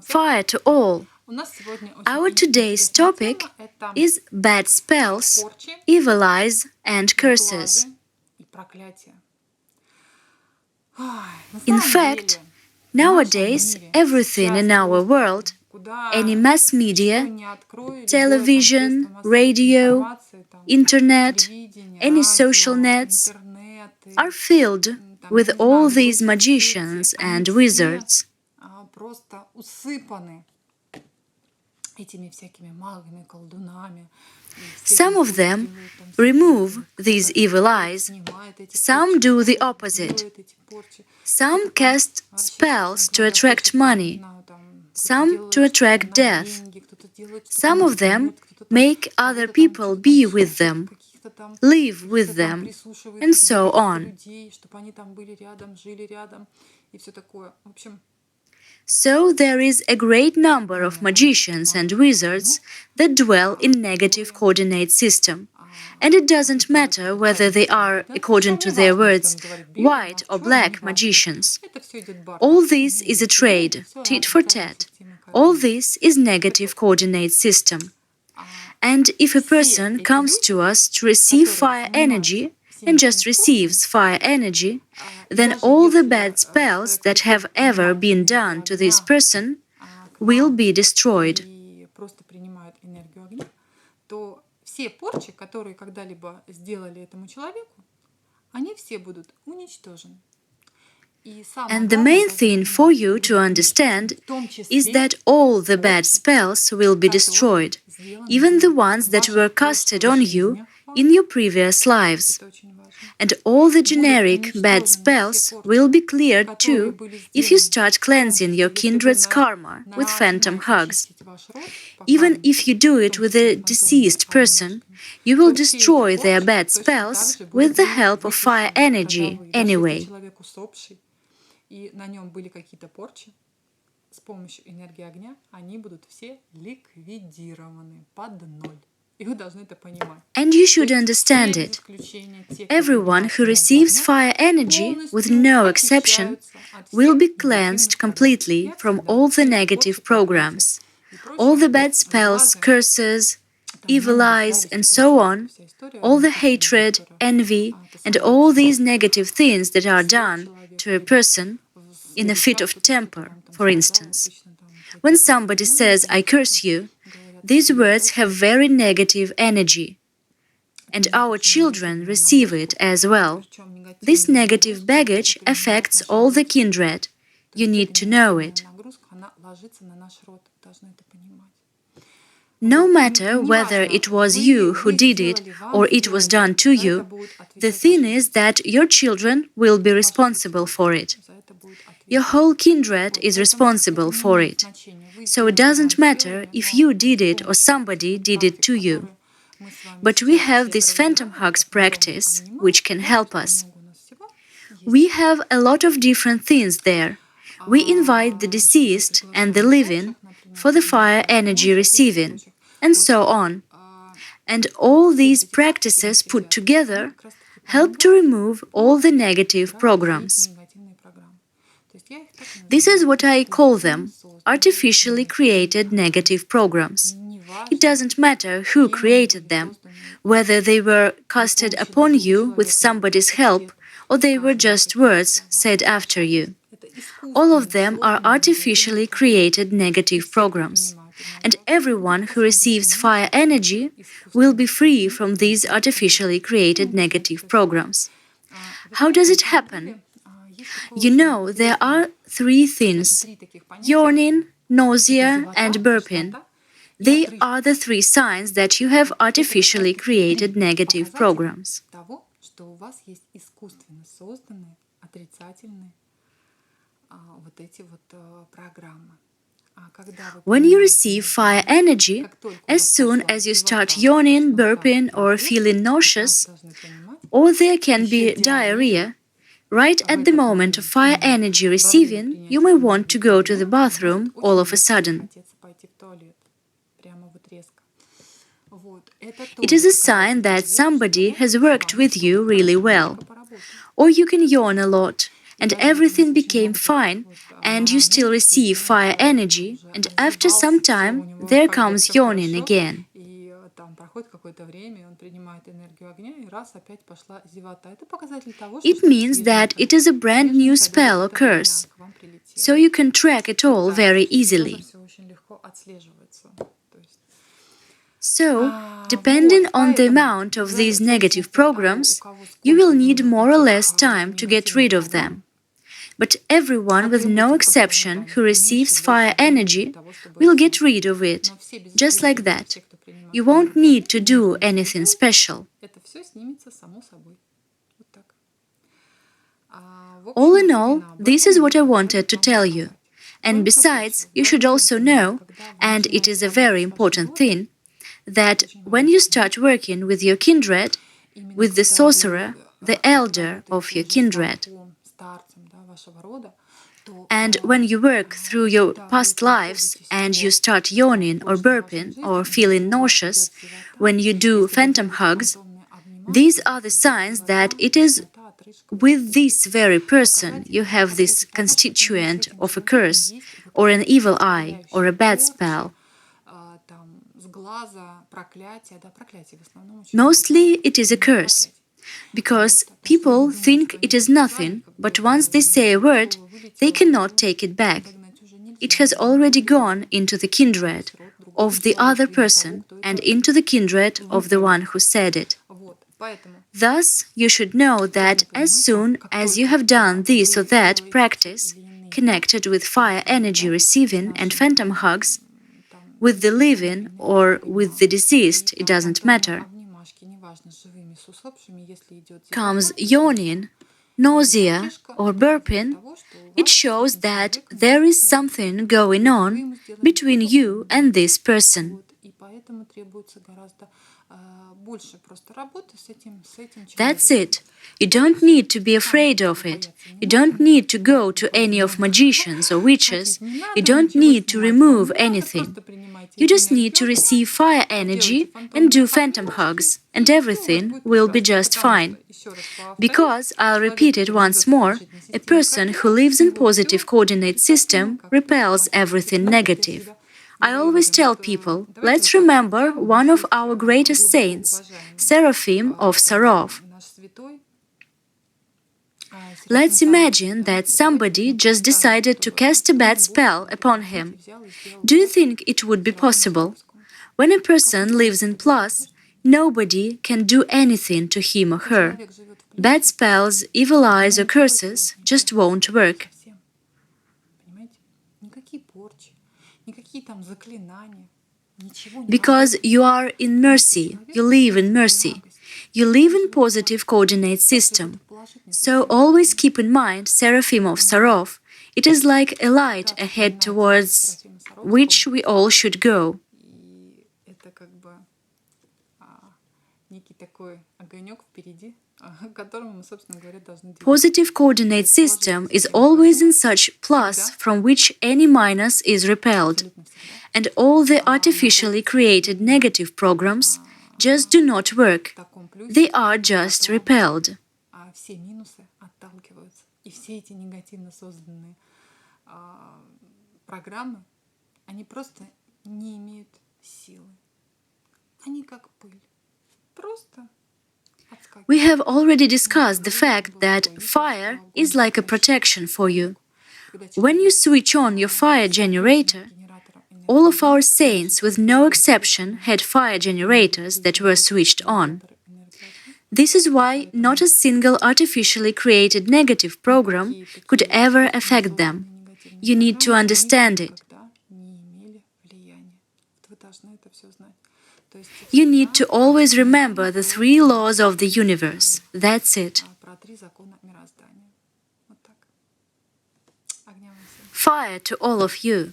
Fire to all! Our today's topic is bad spells, evil eyes, and curses. In fact, nowadays, everything in our world, any mass media, television, radio, internet, any social nets, are filled with all these magicians and wizards. Some of them remove these evil eyes, some do the opposite. Some cast spells to attract money, some to attract death. Some of them make other people be with them, live with them, and so on. So there is a great number of magicians and wizards that dwell in negative coordinate system. And it doesn't matter whether they are, according to their words, white or black magicians. All this is a trade, tit for tat. All this is negative coordinate system. And if a person comes to us to receive fire energy and just receives fire energy, then all the bad spells that have ever been done to this person will be destroyed. And the main thing for you to understand is that all the bad spells will be destroyed, even the ones that were casted on you in your previous lives. And all the generic bad spells will be cleared too if you start cleansing your kindred's karma with phantom hugs. Even if you do it with a deceased person, you will destroy their bad spells with the help of fire energy anyway. And you should understand it. Everyone who receives fire energy, with no exception, will be cleansed completely from all the negative programs. All the bad spells, curses, evil eyes, and so on, all the hatred, envy, and all these negative things that are done to a person in a fit of temper, for instance. When somebody says, "I curse you," these words have very negative energy, and our children receive it as well. This negative baggage affects all the kindred. You need to know it. No matter whether it was you who did it or it was done to you, the thing is that your children will be responsible for it. Your whole kindred is responsible for it. So it doesn't matter if you did it or somebody did it to you. But we have this phantom hugs practice, which can help us. We have a lot of different things there. We invite the deceased and the living for the fire energy receiving, and so on. And all these practices put together help to remove all the negative programs. This is what I call them, artificially created negative programs. It doesn't matter who created them, whether they were casted upon you with somebody's help or they were just words said after you. All of them are artificially created negative programs, and everyone who receives fire energy will be free from these artificially created negative programs. How does it happen? You know, there are three things: yawning, nausea, and burping. They are the three signs that you have artificially created negative programs. When you receive fire energy, as soon as you start yawning, burping, or feeling nauseous, or there can be diarrhea, right at the moment of fire energy receiving, you may want to go to the bathroom all of a sudden. It is a sign that somebody has worked with you really well. Or you can yawn a lot, and everything became fine, and you still receive fire energy, and after some time there comes yawning again. It means that it is a brand new spell or curse, so you can track it all very easily. So, depending on the amount of these negative programs, you will need more or less time to get rid of them. But everyone, with no exception, who receives fire energy will get rid of it, just like that. You won't need to do anything special. All in all, this is what I wanted to tell you. And besides, you should also know, and it is a very important thing, that when you start working with your kindred, with the sorcerer, the elder of your kindred, and when you work through your past lives and you start yawning or burping or feeling nauseous, when you do phantom hugs, these are the signs that it is with this very person you have this constituent of a curse, or an evil eye, or a bad spell. Mostly it is a curse, because people think it is nothing, but once they say a word, they cannot take it back. It has already gone into the kindred of the other person and into the kindred of the one who said it. Thus, you should know that as soon as you have done this or that practice connected with fire energy receiving and phantom hugs, with the living or with the deceased, it doesn't matter, comes yawning, nausea, or burping, it shows that there is something going on between you and this person. That's it. You don't need to be afraid of it. You don't need to go to any of magicians or witches. You don't need to remove anything. You just need to receive fire energy and do phantom hugs, and everything will be just fine. Because, I'll repeat it once more, a person who lives in positive coordinate system repels everything negative. I always tell people, let's remember one of our greatest saints, Seraphim of Sarov. Let's imagine that somebody just decided to cast a bad spell upon him. Do you think it would be possible? When a person lives in plus, nobody can do anything to him or her. Bad spells, evil eyes or curses just won't work. Because you are in mercy, you live in mercy. You live in positive coordinate system. So always keep in mind Seraphim of Sarov. It is like a light ahead towards which we all should go. Positive coordinate system is always in such plus from which any minus is repelled. And all the artificially created negative programs just do not work. They are just repelled. We have already discussed the fact that fire is like a protection for you. When you switch on your fire generator, all of our saints, with no exception, had fire generators that were switched on. This is why not a single artificially created negative program could ever affect them. You need to understand it. You need to always remember the 3 laws of the universe. That's it. Fire to all of you.